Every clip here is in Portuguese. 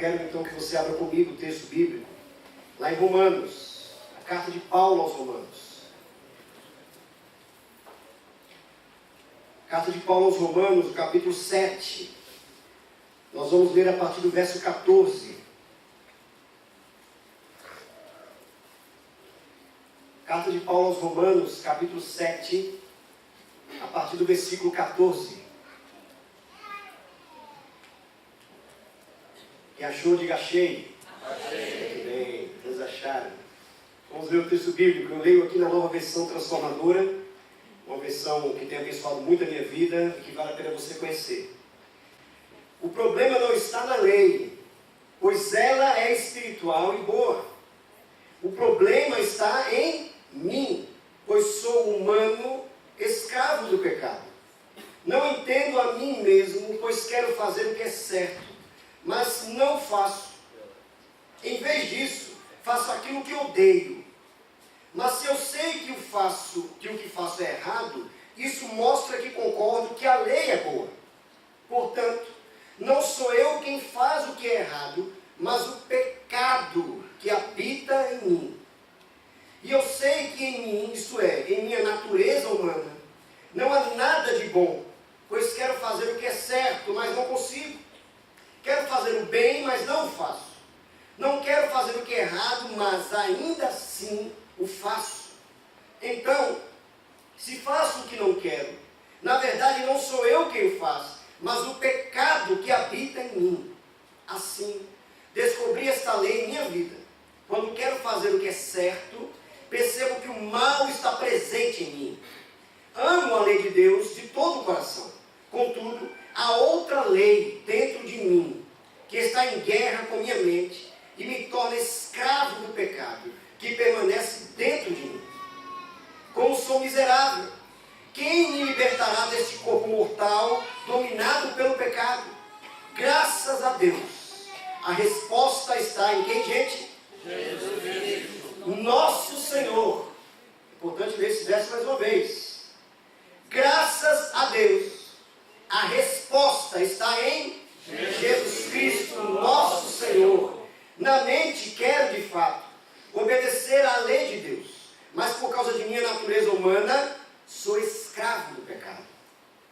quero então que você abra comigo o texto bíblico, lá em Romanos, a carta de Paulo aos Romanos. Carta de Paulo aos Romanos, capítulo 7. Nós vamos ler a partir do verso 14. Carta de Paulo aos Romanos, capítulo 7, a partir do versículo 14. Quem achou, diga achei. Achei. Muito bem, vocês acharam. Vamos ler o texto bíblico. Eu leio aqui na Nova Versão Transformadora, uma versão que tem abençoado muito a minha vida e que vale a pena você conhecer. O problema não está na lei, pois ela é espiritual e boa. O problema está em mim, pois sou humano, escravo do pecado. Não entendo a mim mesmo, pois quero fazer o que é certo, mas não faço. Em vez disso, faço aquilo que odeio. Mas se eu sei que o que faço é errado, isso mostra que concordo que a lei é boa. Portanto, não sou eu quem faz o que é errado, mas o pecado que habita em mim. E eu sei que em mim, isto é, em minha natureza humana, não há nada de bom, pois quero fazer o que é certo, mas não consigo. Quero fazer o bem, mas não faço. Não quero fazer o que é errado, mas ainda assim o faço. Então, se faço o que não quero, na verdade não sou eu quem o faz, mas o pecado que habita em mim. Assim, descobri esta lei em minha vida. Quando quero fazer o que é certo, percebo que o mal está presente em mim. Amo a lei de Deus de todo o coração. Contudo, há outra lei dentro de mim, que está em guerra com minha mente e me torna escravo do pecado, que permanece dentro de mim. Como sou miserável! Quem me libertará deste corpo mortal, dominado pelo pecado? Graças a Deus. A resposta está em quem, gente? Jesus Cristo. Nosso Senhor. Importante ler esse verso mais uma vez. Graças a Deus. A resposta está em Jesus Cristo, nosso Senhor. Na mente quero, de fato, obedecer à lei de Deus. Mas por causa de minha natureza humana, sou escravo do pecado.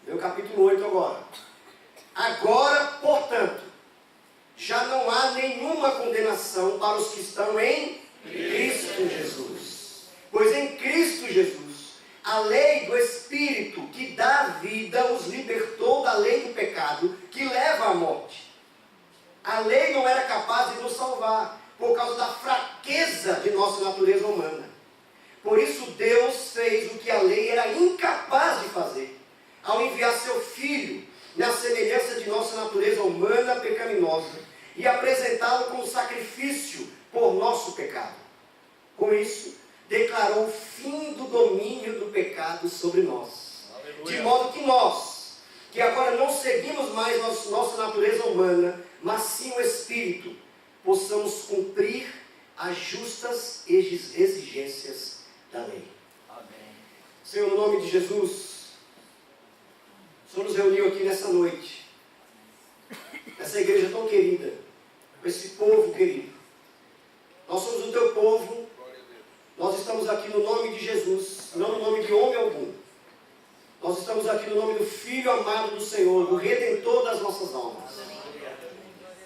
Lê o capítulo 8 agora. Agora, portanto, já não há nenhuma condenação para os que estão em Cristo Jesus. Pois em Cristo Jesus, a lei do Espírito que dá vida os libertou da lei do pecado que leva à morte. A lei não era capaz de nos salvar por causa da fraqueza de nossa natureza humana. Por isso Deus fez o que a lei era incapaz de fazer, ao enviar seu Filho na semelhança de nossa natureza humana pecaminosa e apresentá-lo como sacrifício por nosso pecado. Com isso, declarou o fim do domínio do pecado sobre nós. Aleluia. De modo que nós, que agora não seguimos mais nossa natureza humana, mas sim o Espírito, possamos cumprir as justas exigências da lei. Amém. Senhor, no nome de Jesus, o Senhor nos reuniu aqui nessa noite, nessa igreja tão querida, com esse povo querido. Nós somos o teu povo, nós estamos aqui no nome de Jesus, não no nome de homem algum. Nós estamos aqui no nome do Filho amado do Senhor, do Redentor das nossas almas.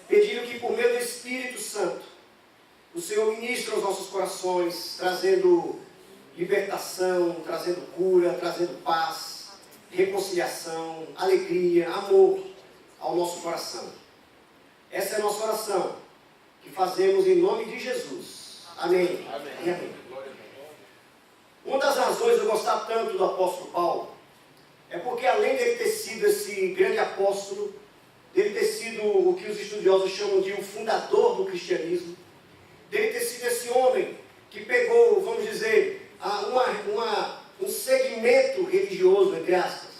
Pedindo que por meio do Espírito Santo, o Senhor ministre aos nossos corações, trazendo libertação, trazendo cura, trazendo paz, reconciliação, alegria, amor ao nosso coração. Essa é a nossa oração, que fazemos em nome de Jesus. Amém. Amém. E amém. Uma das razões de eu gostar tanto do apóstolo Paulo é porque, além dele ter sido esse grande apóstolo, dele ter sido o que os estudiosos chamam de o fundador do cristianismo, dele ter sido esse homem que pegou, vamos dizer, um segmento religioso, entre aspas,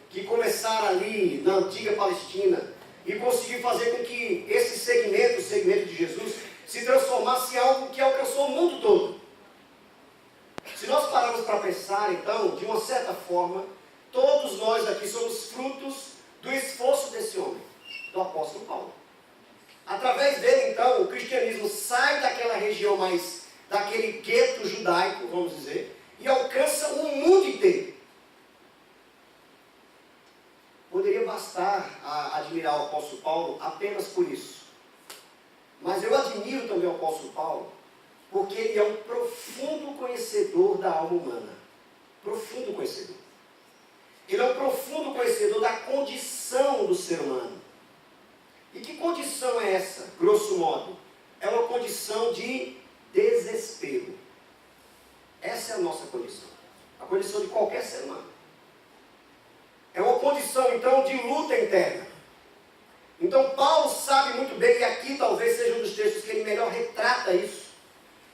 que começara ali na antiga Palestina e conseguiu fazer com que esse segmento, o segmento de Jesus, se transformasse em algo que alcançou o mundo todo. Se nós pararmos para pensar, então, de uma certa forma, todos nós aqui somos frutos do esforço desse homem, do apóstolo Paulo. Através dele, então, o cristianismo sai daquela região mais, daquele gueto judaico, vamos dizer, e alcança o mundo inteiro. Poderia bastar admirar o apóstolo Paulo apenas por isso. Mas eu admiro também o apóstolo Paulo, porque ele é um profundo conhecedor da alma humana. Profundo conhecedor. Ele é um profundo conhecedor da condição do ser humano. E que condição é essa, grosso modo? É uma condição de desespero. Essa é a nossa condição. A condição de qualquer ser humano. É uma condição, então, de luta interna. Então, Paulo sabe muito bem, e aqui talvez seja um dos textos que ele melhor retrata isso.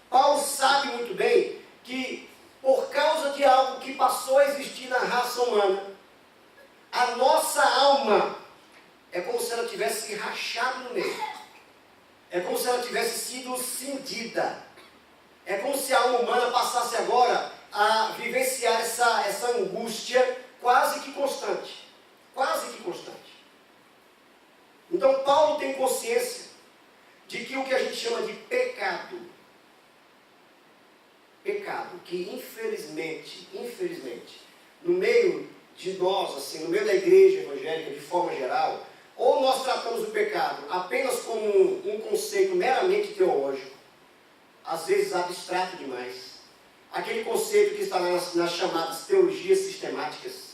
Paulo sabe muito bem que, por causa de algo que passou a existir na raça humana, a nossa alma é como se ela tivesse rachado no meio. É como se ela tivesse sido cindida. É como se a alma humana passasse agora a vivenciar essa angústia quase que constante. Quase que constante. Então Paulo tem consciência de que o que a gente chama de pecado, que infelizmente, no meio de nós, assim, no meio da igreja evangélica de forma geral, ou nós tratamos o pecado apenas como um conceito meramente teológico, às vezes abstrato demais, aquele conceito que está nas chamadas teologias sistemáticas,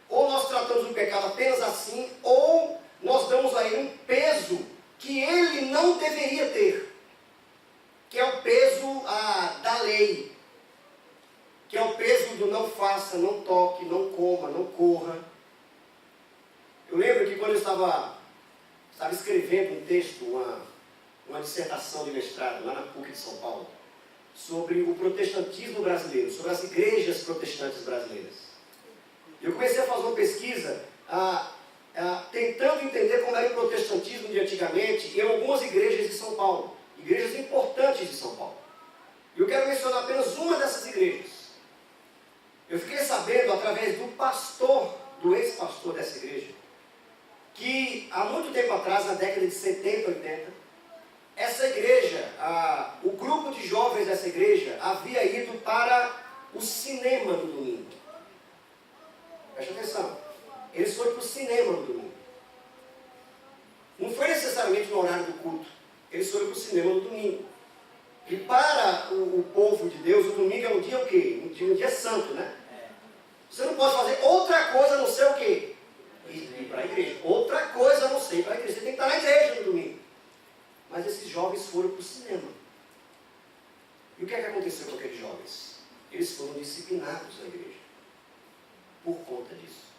ou nós tratamos o pecado apenas assim, ou nós damos a ele um peso que ele não deveria ter, que é o peso da lei, que é o peso do não faça, não toque, não coma, não corra. Eu lembro que quando eu estava escrevendo um texto, uma dissertação de mestrado lá na PUC de São Paulo, sobre o protestantismo brasileiro, sobre as igrejas protestantes brasileiras. Eu comecei a fazer uma pesquisa tentando entender como era o protestantismo de antigamente em algumas igrejas de São Paulo, igrejas importantes de São Paulo. E eu quero mencionar apenas uma dessas igrejas. Eu fiquei sabendo, através do pastor, do ex-pastor dessa igreja, que há muito tempo atrás, na década de 70, 80, essa igreja, o grupo de jovens dessa igreja havia ido para o cinema no domingo. Preste atenção. Eles foram para o cinema no domingo. Não foi necessariamente no horário do culto. Eles foram para o cinema no domingo. E para o povo de Deus, o domingo é um dia o quê? Um dia santo, né? Você não pode fazer outra coisa a não ser o quê? Ir para a igreja. Outra coisa a não ser ir para a igreja. Você tem que estar na igreja no domingo. Mas esses jovens foram para o cinema. E o que é que aconteceu com aqueles jovens? Eles foram disciplinados na igreja. Por conta disso.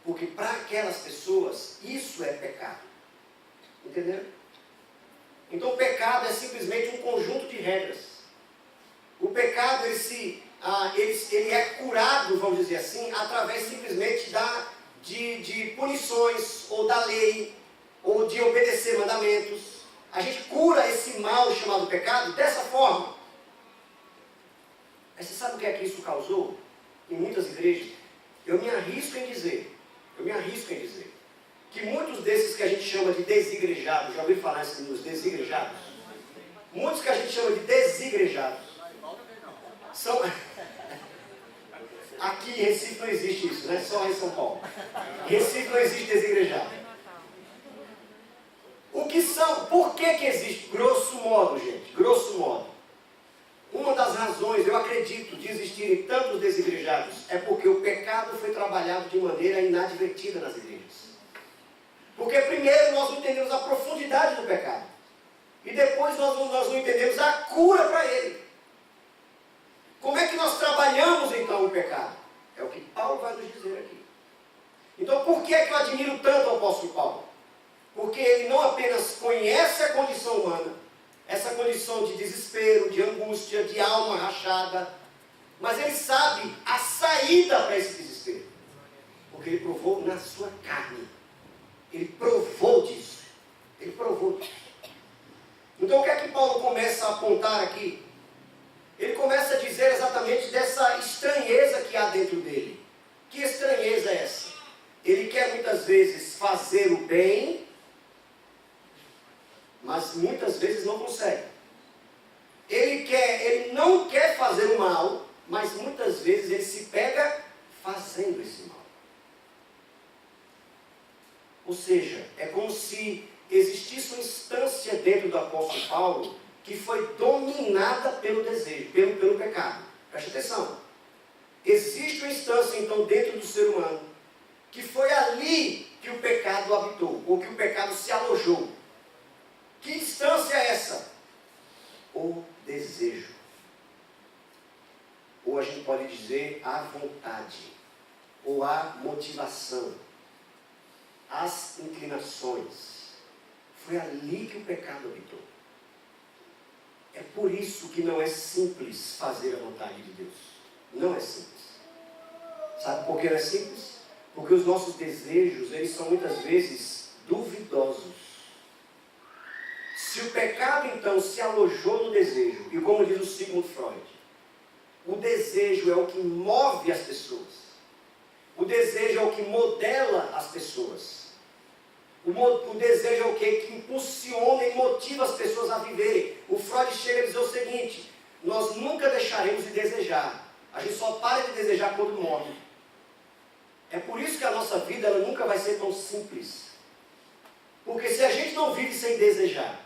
Porque para aquelas pessoas, isso é pecado. Entenderam? Então o pecado é simplesmente um conjunto de regras. O pecado, ele é curado, vamos dizer assim, através simplesmente de punições, ou da lei, ou de obedecer mandamentos. A gente cura esse mal chamado pecado dessa forma. Mas você sabe o que é que isso causou? Em muitas igrejas, eu me arrisco em dizer, que muitos desses que a gente chama de desigrejados, já ouviu falar nos desigrejados? Muitos que a gente chama de desigrejados, são... Aqui em Recife não existe isso, né? Só em São Paulo. Em Recife não existe desigrejado. O que são? Por que existe? Grosso modo, gente, grosso modo. Uma das razões, eu acredito, de existirem tantos desigrejados é porque o pecado foi trabalhado de maneira inadvertida nas igrejas. Porque primeiro nós não entendemos a profundidade do pecado. E depois nós não entendemos a cura para ele. Como é que nós trabalhamos então o pecado? É o que Paulo vai nos dizer aqui. Então por que é que eu admiro tanto o apóstolo Paulo? Porque ele não apenas conhece a condição humana, essa condição de desespero, de angústia, de alma rachada, mas ele sabe a saída para esse desespero. Porque ele provou na sua carne. Ele provou disso. Ele provou disso. Então o que é que Paulo começa a apontar aqui? Ele começa a dizer exatamente dessa estranheza que há dentro dele. Que estranheza é essa? Ele quer muitas vezes fazer o bem, muitas vezes não consegue. Ele não quer fazer o mal, mas muitas vezes ele se pega fazendo esse mal. Ou seja, é como se existisse uma instância dentro do apóstolo Paulo que foi dominada pelo desejo, pelo pecado. Preste atenção. Existe uma instância, então, dentro do ser humano, que foi ali que o pecado habitou, ou que o pecado se alojou. Que instância é essa? O desejo. Ou a gente pode dizer a vontade, ou a motivação, as inclinações. Foi ali que o pecado habitou. É por isso que não é simples fazer a vontade de Deus. Não é simples. Sabe por que não é simples? Porque os nossos desejos, eles são muitas vezes duvidosos. Se o pecado, então, se alojou no desejo, e como diz o Sigmund Freud, o desejo é o que move as pessoas. O desejo é o que modela as pessoas. O desejo é o que impulsiona e motiva as pessoas a viverem. O Freud chega a dizer o seguinte: nós nunca deixaremos de desejar. A gente só para de desejar quando morre. É por isso que a nossa vida ela nunca vai ser tão simples. Porque se a gente não vive sem desejar,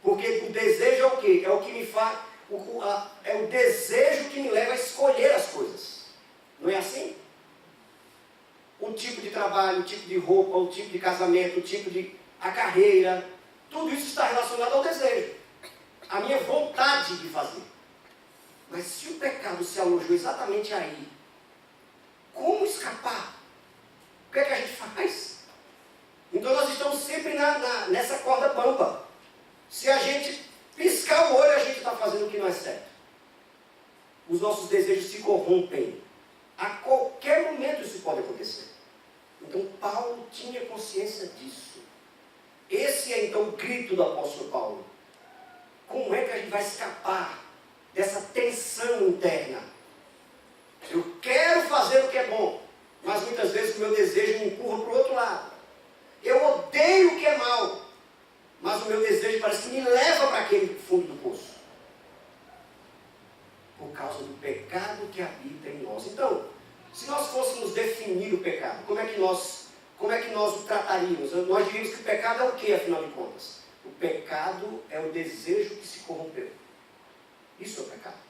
porque o desejo é o quê? É o que me faz, é o desejo que me leva a escolher as coisas. Não é assim? O tipo de trabalho, o tipo de roupa, o tipo de casamento, a carreira, tudo isso está relacionado ao desejo. A minha vontade de fazer. Mas se o pecado se alojou exatamente aí, como escapar? O que é que a gente faz? Então nós estamos sempre nessa corda bamba. Se a gente piscar o olho, a gente está fazendo o que não é certo. Os nossos desejos se corrompem. A qualquer momento isso pode acontecer. Então Paulo tinha consciência disso. Esse é então o grito do apóstolo Paulo. Como é que a gente vai escapar dessa tensão interna? Eu quero fazer o que é bom, mas muitas vezes o meu desejo me empurra para o outro lado. Eu odeio o que é mal, mas o meu desejo parece que me leva para aquele fundo do poço. Por causa do pecado que habita em nós. Então, se nós fôssemos definir o pecado, como é que nós o trataríamos? Nós diríamos que o pecado é o que, afinal de contas? O pecado é o desejo que se corrompeu. Isso é o pecado.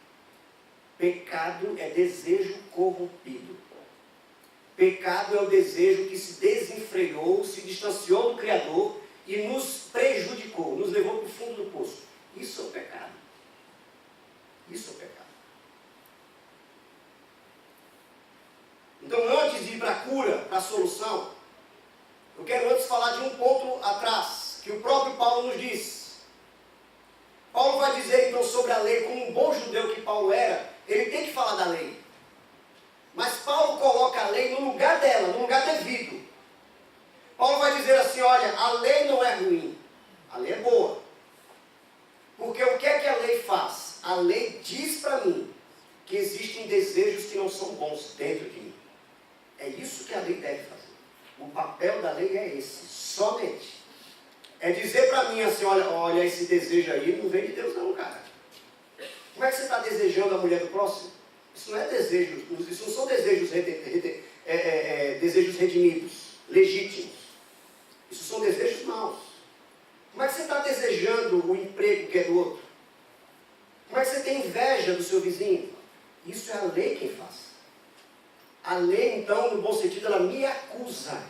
Pecado é desejo corrompido. Pecado é o desejo que se desenfreou, se distanciou do Criador e nos prejudicou, nos levou para o fundo do poço. Isso é o pecado. Isso é o pecado. Então, antes de ir para a cura, para a solução, eu quero antes falar de um ponto atrás, que o próprio Paulo nos diz. Paulo vai dizer então sobre a lei, como um bom judeu que Paulo era, ele tem que falar da lei. Mas Paulo coloca a lei no lugar dela, no lugar devido. Paulo vai dizer assim, olha, a lei não é ruim, a lei é boa. Porque o que é que a lei faz? A lei diz para mim que existem desejos que não são bons dentro de mim. É isso que a lei deve fazer. O papel da lei é esse, somente. É dizer para mim assim, olha, esse desejo aí não vem de Deus não, cara. Como é que você está desejando a mulher do próximo? Isso não é desejo, isso não são desejos, desejos redimidos, legítimos. Isso são desejos maus. Como é que você está desejando o emprego que é do outro? Como é que você tem inveja do seu vizinho? Isso é a lei quem faz. A lei, então, no bom sentido, ela me acusa.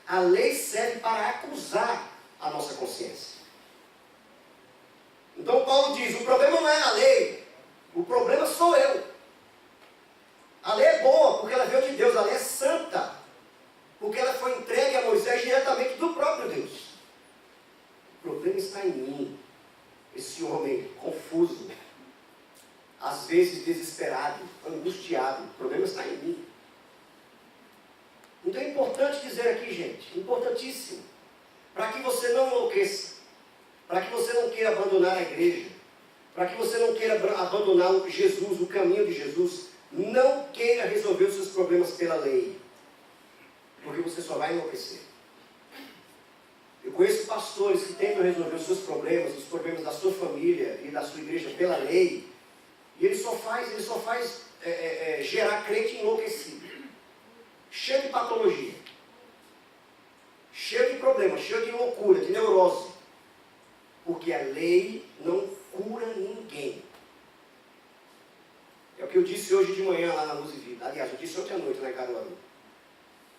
A lei serve para acusar a nossa consciência. Então Paulo diz, o problema não é a lei, o problema sou eu. A lei é boa, porque ela veio de Deus, a lei é santa, porque ela foi entregue a Moisés diretamente do próprio Deus. O problema está em mim, esse homem confuso, às vezes desesperado, angustiado, o problema está em mim. Então é importante dizer aqui, gente, importantíssimo, para que você não enlouqueça, para que você não queira abandonar a igreja, para que você não queira abandonar Jesus, o caminho de Jesus, não queira resolver os seus problemas pela lei, porque você só vai enlouquecer. Eu conheço pastores que tentam resolver os seus problemas, os problemas da sua família e da sua igreja pela lei, e ele só faz gerar crente enlouquecido, cheio de patologia, cheio de problemas, cheio de loucura, de neurose, porque a lei não cura ninguém. É o que eu disse hoje de manhã lá na Luz e Vida. Aliás, eu disse ontem à noite lá em Caruaru.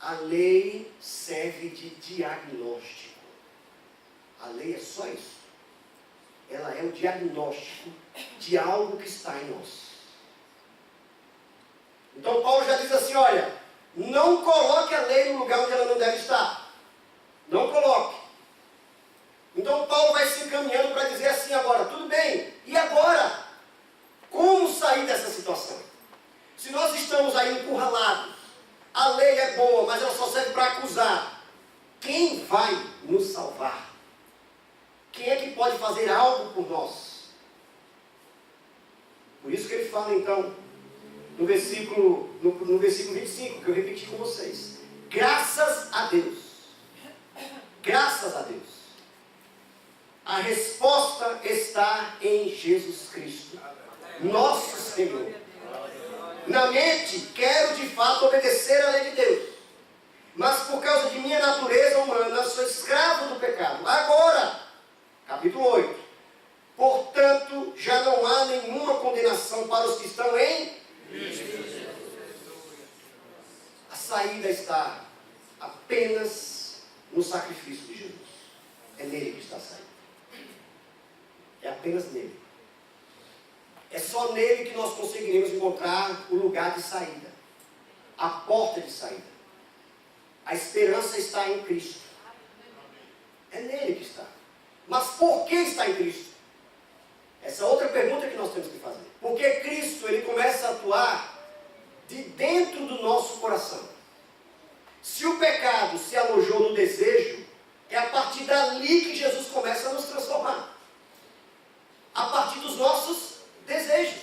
A lei serve de diagnóstico. A lei é só isso. Ela é o diagnóstico de algo que está em nós. Então Paulo já diz assim, olha, não coloque a lei no lugar onde ela não deve estar. Não coloque. Então Paulo vai se encaminhando para dizer assim agora, tudo bem, e agora? Como sair dessa situação? Se nós estamos aí encurralados, a lei é boa, mas ela só serve para acusar. Quem vai nos salvar? Quem é que pode fazer algo por nós? Por isso que ele fala então, no versículo 25, que eu repeti com vocês. Graças a Deus. Graças a Deus. A resposta está em Jesus Cristo, nosso Senhor. Na mente, quero de fato obedecer à lei de Deus, mas por causa de minha natureza humana, sou escravo do pecado. Agora, capítulo 8. Portanto, já não há nenhuma condenação para os que estão em Cristo. A saída está apenas no sacrifício de Jesus. É nele que está a saída. É apenas nele. É só nele que nós conseguiremos encontrar o lugar de saída, a porta de saída. A esperança está em Cristo. É nele que está. Mas por que está em Cristo? Essa é outra pergunta que nós temos que fazer. Porque Cristo, ele começa a atuar de dentro do nosso coração. Se o pecado se alojou no desejo, é a partir dali que Jesus começa a nos transformar. A partir dos nossos desejos,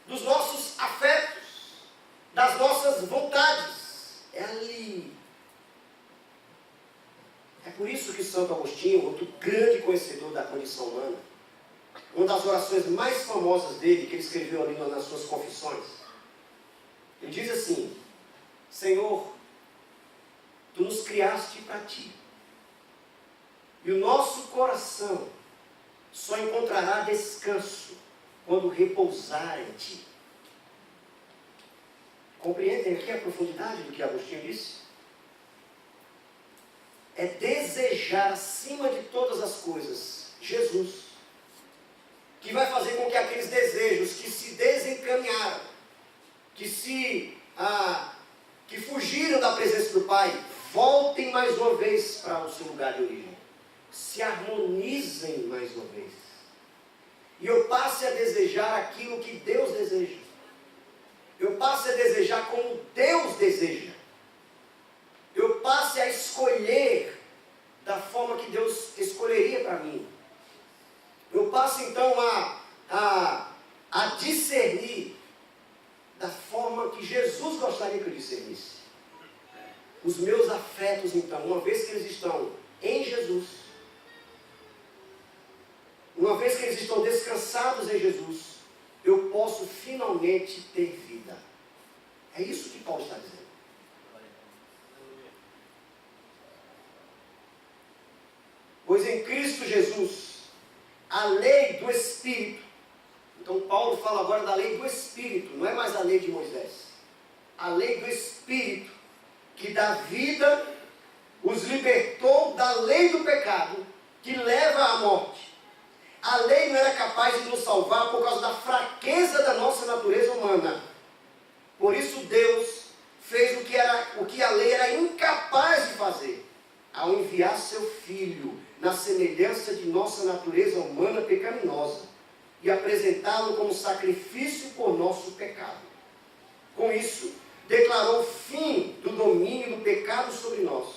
dos nossos afetos, das nossas vontades. É ali. É por isso que Santo Agostinho, outro grande conhecedor da condição humana, uma das orações mais famosas dele, que ele escreveu ali nas suas confissões, ele diz assim: Senhor, Tu nos criaste para Ti, e o nosso coração só encontrará descanso quando repousar em Ti. Compreendem aqui a profundidade do que Agostinho disse? É desejar acima de todas as coisas Jesus, que vai fazer com que aqueles desejos que se desencaminharam, que fugiram da presença do Pai, voltem mais uma vez para o seu lugar de origem. Se harmonizem mais uma vez. E eu passe a desejar aquilo que Deus deseja. Eu passe a desejar como Deus deseja. Eu passe a escolher da forma que Deus escolheria para mim. Eu passo então a discernir da forma que Jesus gostaria que eu discernisse. Os meus afetos, então, uma vez que eles estão em Jesus, uma vez que eles estão descansados em Jesus, eu posso finalmente ter vida. É isso que Paulo está dizendo. Pois em Cristo Jesus, a lei do Espírito. Então Paulo fala agora da lei do Espírito, não é mais a lei de Moisés. A lei do Espírito, que dá vida, os libertou da lei do pecado, que leva à morte. A lei não era capaz de nos salvar por causa da fraqueza da nossa natureza humana. Por isso Deus fez o que a lei era incapaz de fazer, ao enviar seu Filho na semelhança de nossa natureza humana pecaminosa e apresentá-lo como sacrifício por nosso pecado. Com isso, declarou o fim do domínio do pecado sobre nós,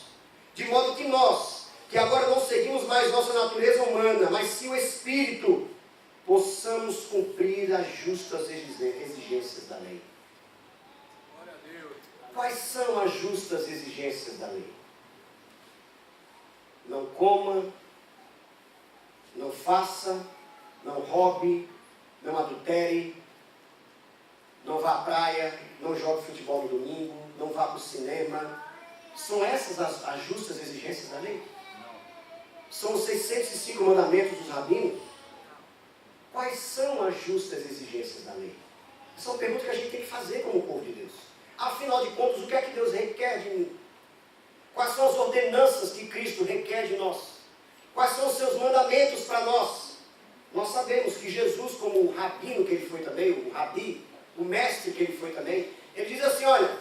de modo que nós, que agora não seguimos mais nossa natureza humana, mas sim o Espírito, possamos cumprir as justas exigências da lei. Quais são as justas exigências da lei? coma, não faça, não roube, não adultere, não vá à praia, não jogue futebol no domingo, não vá para o cinema. São essas as justas exigências da lei? São os 605 mandamentos dos rabinos? Quais são as justas exigências da lei? São perguntas que a gente tem que fazer como povo de Deus. Afinal de contas, o que é que Deus requer de mim? Quais são as ordenanças que Cristo requer de nós? Quais são os seus mandamentos para nós? Nós sabemos que Jesus, como o rabino que ele foi também, o rabi, o mestre que ele foi também, ele diz assim, olha,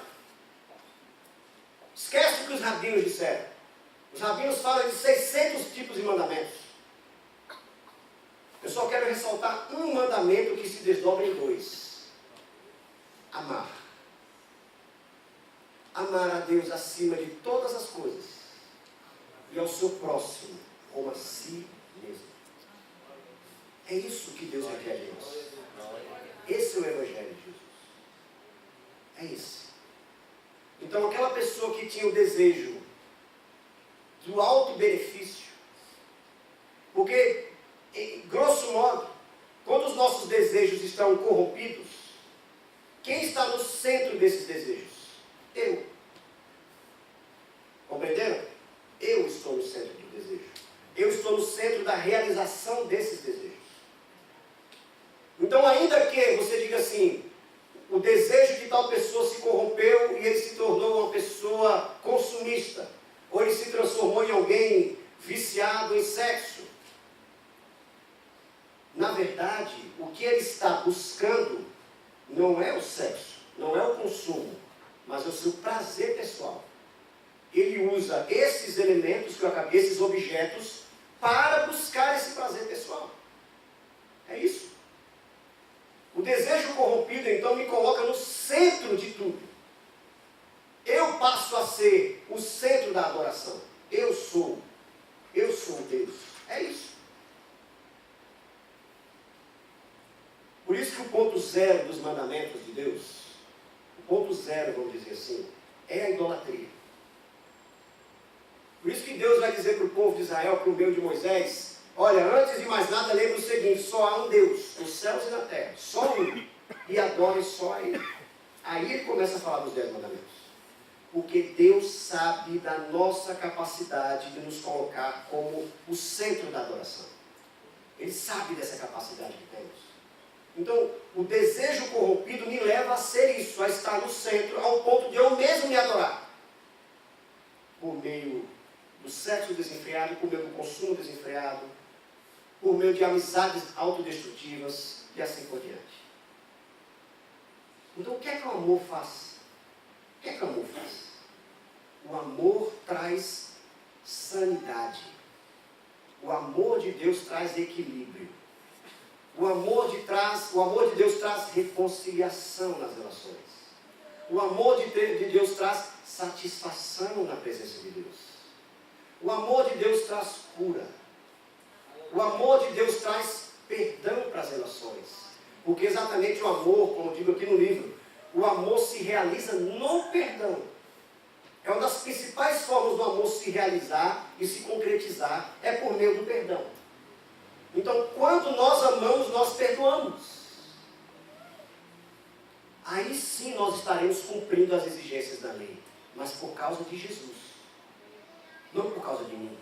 esquece o que os rabinos disseram. Os rabinos falam de 600 tipos de mandamentos. Eu só quero ressaltar um mandamento que se desdobra em dois. Amar. Amar a Deus acima de todas as coisas. E ao seu próximo, como a si mesmo. É isso que Deus requer de nós. Esse é o Evangelho de Jesus. É isso. Então aquela pessoa que tinha o desejo do alto benefício, porque, em grosso modo, quando os nossos desejos estão corrompidos, quem está no centro desses desejos? Eu. Compreenderam? Eu estou no centro do desejo. Eu estou no centro da realização desses desejos. Então, ainda que você diga assim, o desejo de tal pessoa se corrompeu e ele se tornou uma pessoa consumista, ou ele se transformou em alguém viciado em sexo. Na verdade, o que ele está buscando não é o sexo, não é o consumo, mas é o seu prazer pessoal. Ele usa esses elementos, esses objetos, para buscar esse prazer pessoal. É isso. O desejo corrompido, então, me coloca no centro de tudo. Eu passo a ser o centro da adoração. Eu sou Deus. É isso. Por isso que o ponto zero dos mandamentos de Deus, o ponto zero, vamos dizer assim, é a idolatria. Por isso que Deus vai dizer para o povo de Israel, por meio de Moisés, olha, antes de mais nada, lembre o seguinte, só há um Deus, nos céus e na terra, só um, e adore só a Ele. Aí ele começa a falar dos 10 mandamentos. Porque Deus sabe da nossa capacidade de nos colocar como o centro da adoração. Ele sabe dessa capacidade que temos. Então, o desejo corrompido me leva a ser isso, a estar no centro, ao ponto de eu mesmo me adorar. Por meio do sexo desenfreado, por meio do consumo desenfreado, por meio de amizades autodestrutivas e assim por diante. Então, o que é que o amor faz? O que é que o amor faz? O amor traz sanidade. O amor de Deus traz equilíbrio. O amor de Deus traz reconciliação nas relações. O amor de Deus traz satisfação na presença de Deus. O amor de Deus traz cura. O amor de Deus traz perdão para as relações. Porque exatamente o amor, como eu digo aqui no livro, o amor se realiza no perdão. É uma das principais formas do amor se realizar e se concretizar, é por meio do perdão. Então, quando nós amamos, nós perdoamos. Aí sim nós estaremos cumprindo as exigências da lei, mas por causa de Jesus, não por causa de mim.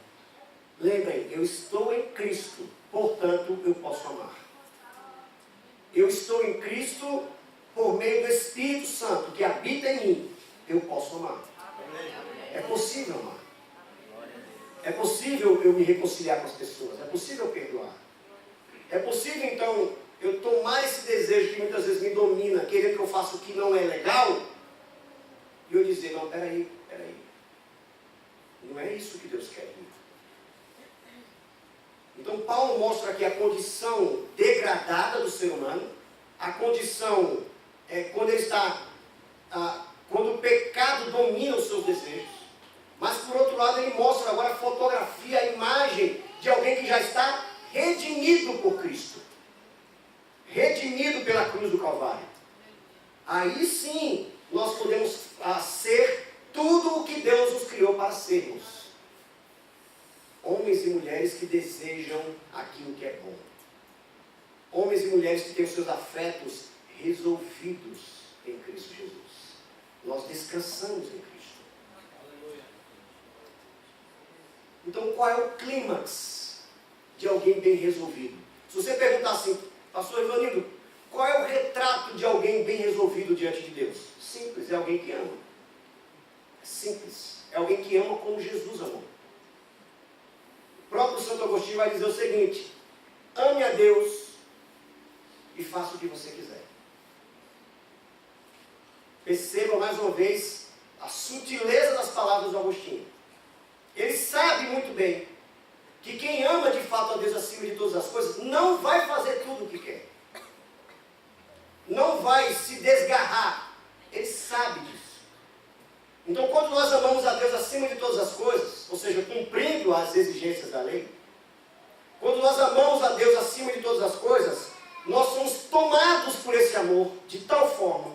Lembrem, eu estou em Cristo, portanto eu posso amar. Eu estou em Cristo por meio do Espírito Santo que habita em mim, eu posso amar. É possível amar. É possível eu me reconciliar com as pessoas. É possível eu perdoar. É possível, então, eu tomar esse desejo que muitas vezes me domina, querendo que eu faça o que não é legal, e eu dizer, não, peraí. Não é isso que Deus quer de mim. Então, Paulo mostra aqui a condição degradada do ser humano, a condição quando ele está, quando o pecado domina os seus desejos. Mas, por outro lado, ele mostra agora a fotografia, a imagem de alguém que já está redimido por Cristo. Redimido pela cruz do Calvário. Aí sim, nós podemos ser tudo o que Deus nos criou para sermos. Homens homens e mulheres que desejam aquilo que é bom. Homens e mulheres que têm os seus afetos resolvidos em Cristo Jesus. Nós descansamos em Cristo. Então, qual é o clímax de alguém bem resolvido? Se você perguntar assim, pastor Ivanildo, qual é o retrato de alguém bem resolvido diante de Deus? Simples, é alguém que ama. É simples, é alguém que ama como Jesus amou. O próprio Santo Agostinho vai dizer o seguinte: ame a Deus e faça o que você quiser. Perceba mais uma vez a sutileza das palavras do Agostinho. Ele sabe muito bem que quem ama de fato a Deus acima de todas as coisas não vai fazer tudo o que quer. Não vai se desgarrar. Ele sabe disso. Então, quando nós amamos a Deus acima de todas as coisas, ou seja, cumprindo as exigências da lei, quando nós amamos a Deus acima de todas as coisas, nós somos tomados por esse amor de tal forma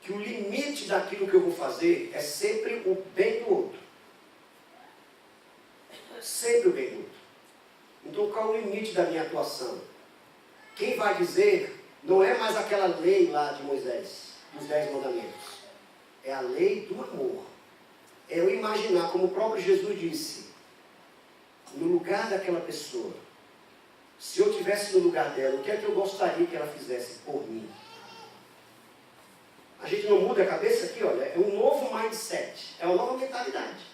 que o limite daquilo que eu vou fazer é sempre o bem do outro. Sempre o bem do outro. Então, qual é o limite da minha atuação? Quem vai dizer não é mais aquela lei lá de Moisés, dos 10 mandamentos. É a lei do amor. É eu imaginar, como o próprio Jesus disse, no lugar daquela pessoa, se eu estivesse no lugar dela, o que é que eu gostaria que ela fizesse por mim? A gente não muda a cabeça aqui, olha, é um novo mindset, é uma nova mentalidade.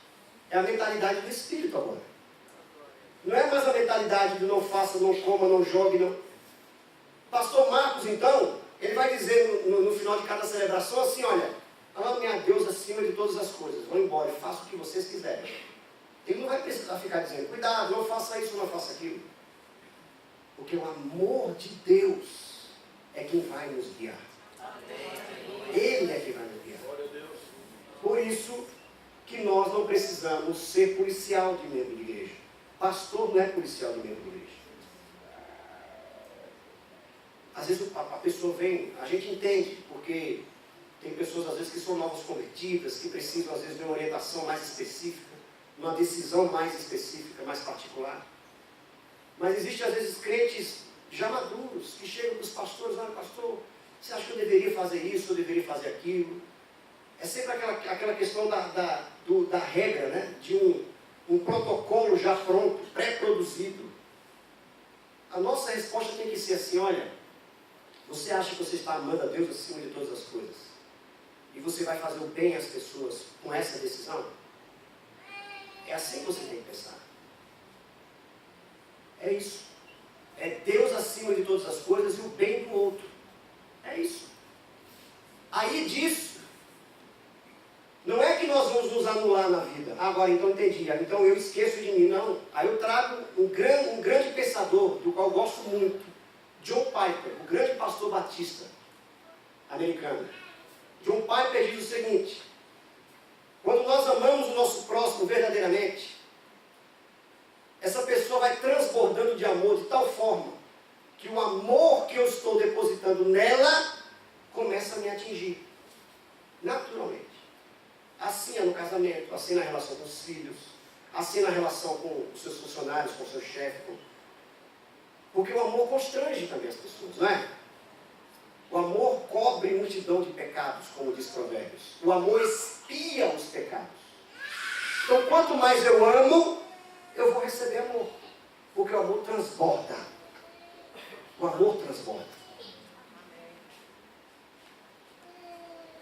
É a mentalidade do Espírito agora. Não é mais a mentalidade do não faça, não coma, não jogue, não. Pastor Marcos, então, ele vai dizer no final de cada celebração assim, olha, ame a Deus acima de todas as coisas, vão embora e façam o que vocês quiserem. Ele não vai precisar ficar dizendo, cuidado, não faça isso, não faça aquilo. Porque o amor de Deus é quem vai nos guiar. Ele é quem vai nos guiar. Por isso que nós não precisamos ser policial de membro de igreja. Pastor não é policial de membro de igreja. Às vezes a pessoa vem, a gente entende, porque tem pessoas às vezes que são novas convertidas, que precisam às vezes de uma orientação mais específica, uma decisão mais específica, mais particular. Mas existe às vezes crentes já maduros, que chegam para os pastores, olha pastor, você acha que eu deveria fazer isso, eu deveria fazer aquilo? É sempre aquela questão da regra, né? De um protocolo já pronto, pré-produzido. A nossa resposta tem que ser assim, olha, você acha que você está amando a Deus acima de todas as coisas? E você vai fazer o bem às pessoas com essa decisão? É assim que você tem que pensar. É isso. É Deus acima de todas as coisas e o bem do outro. É isso. Aí disso, não é que nós vamos nos anular na vida. Agora, então entendi. Então eu esqueço de mim. Não. Aí eu trago um grande pensador, do qual eu gosto muito. John Piper, o grande pastor batista americano. John Piper diz o seguinte: quando nós amamos o nosso próximo verdadeiramente, essa pessoa vai transbordando de amor de tal forma que o amor que eu estou depositando nela começa a me atingir, naturalmente. Assim é no casamento, assim na relação com os filhos, assim na relação com os seus funcionários, com o seu chefe. Porque o amor constrange também as pessoas, não é? O amor cobre multidão de pecados, como diz Provérbios. O amor expia os pecados. Então, quanto mais eu amo, eu vou receber amor. Porque o amor transborda. O amor transborda.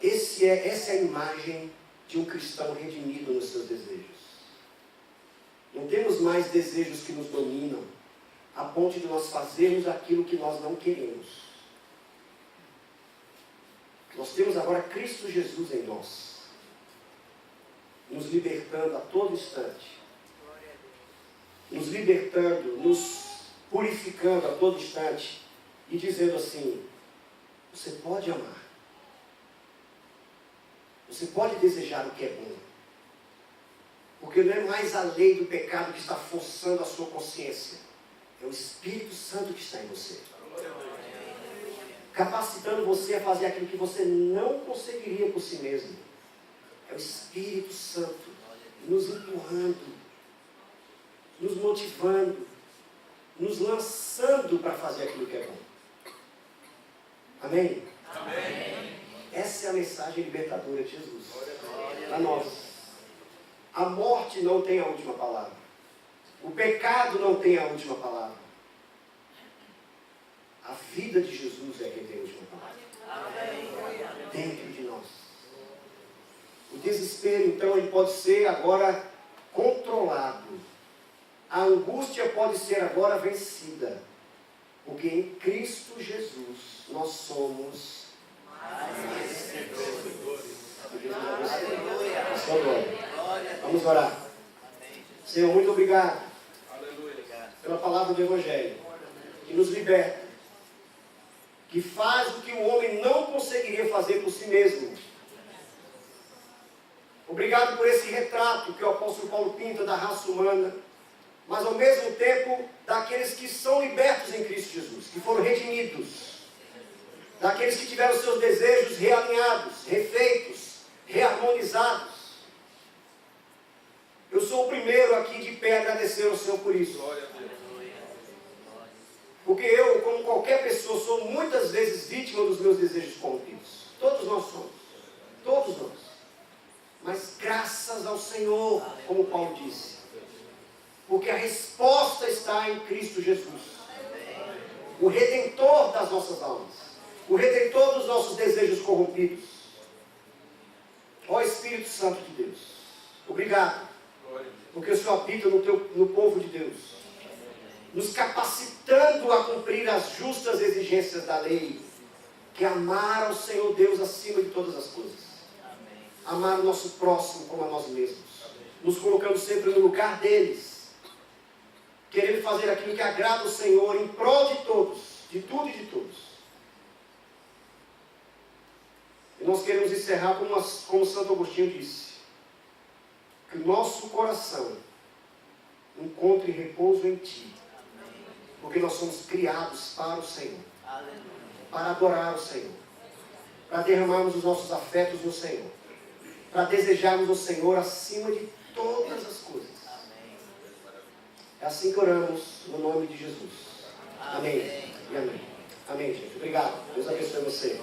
Essa é a imagem de um cristão redimido nos seus desejos. Não temos mais desejos que nos dominam, a ponto de nós fazermos aquilo que nós não queremos. Nós temos agora Cristo Jesus em nós, nos libertando a todo instante, nos libertando, nos purificando a todo instante e dizendo assim: você pode amar, você pode desejar o que é bom, porque não é mais a lei do pecado que está forçando a sua consciência, é o Espírito Santo que está em você, capacitando você a fazer aquilo que você não conseguiria por si mesmo. É o Espírito Santo nos empurrando motivando, nos lançando para fazer aquilo que é bom. Amém? Amém. Essa é a mensagem libertadora de Jesus para nós. A morte não tem a última palavra. O pecado não tem a última palavra. A vida de Jesus é quem tem a última palavra. Dentro de nós. O desespero, então, ele pode ser agora controlado. A angústia pode ser agora vencida. Porque em Cristo Jesus nós somos vencedores. Vamos orar. Senhor, muito obrigado pela palavra do Evangelho, que nos liberta, que faz o que o homem não conseguiria fazer por si mesmo. Obrigado por esse retrato que o apóstolo Paulo pinta da raça humana, mas ao mesmo tempo daqueles que são libertos em Cristo Jesus, que foram redimidos, daqueles que tiveram seus desejos realinhados, refeitos, reharmonizados. Eu sou o primeiro aqui de pé a agradecer ao Senhor por isso. Porque eu, como qualquer pessoa, sou muitas vezes vítima dos meus desejos corrompidos. Todos nós somos. Todos nós. Mas graças ao Senhor, como Paulo disse. Porque a resposta está em Cristo Jesus. O Redentor das nossas almas. O Redentor dos nossos desejos corrompidos. Ó Espírito Santo de Deus. Obrigado. Porque o Senhor habita no povo de Deus. Nos capacitando a cumprir as justas exigências da lei. Que é amar ao Senhor Deus acima de todas as coisas. Amar o nosso próximo como a nós mesmos. Nos colocando sempre no lugar deles. Querendo fazer aquilo que agrada o Senhor em prol de todos. De tudo e de todos. E nós queremos encerrar como Santo Agostinho disse. Que o nosso coração encontre repouso em Ti. Porque nós somos criados para o Senhor. Para adorar o Senhor. Para derramarmos os nossos afetos no Senhor. Para desejarmos o Senhor acima de todas as coisas. É assim que oramos no nome de Jesus. Amém. E amém. Amém, gente. Obrigado. Deus abençoe você.